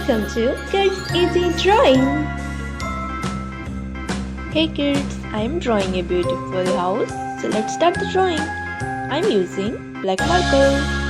welcome to Kids Easy Drawing. Hey kids, I am drawing a beautiful house. So let's start the drawing. I am using black marker.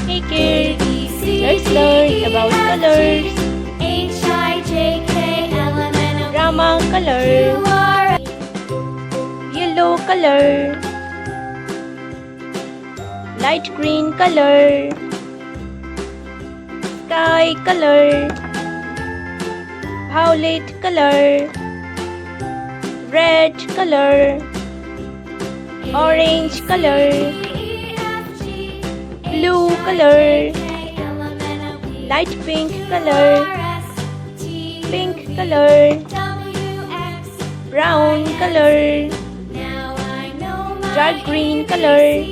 Hey kids, let's learn about colors. Drama color, yellow color, light green color, sky color, violet color, red color, orange color, blue color, light pink color, pink color, brown color, dark green color,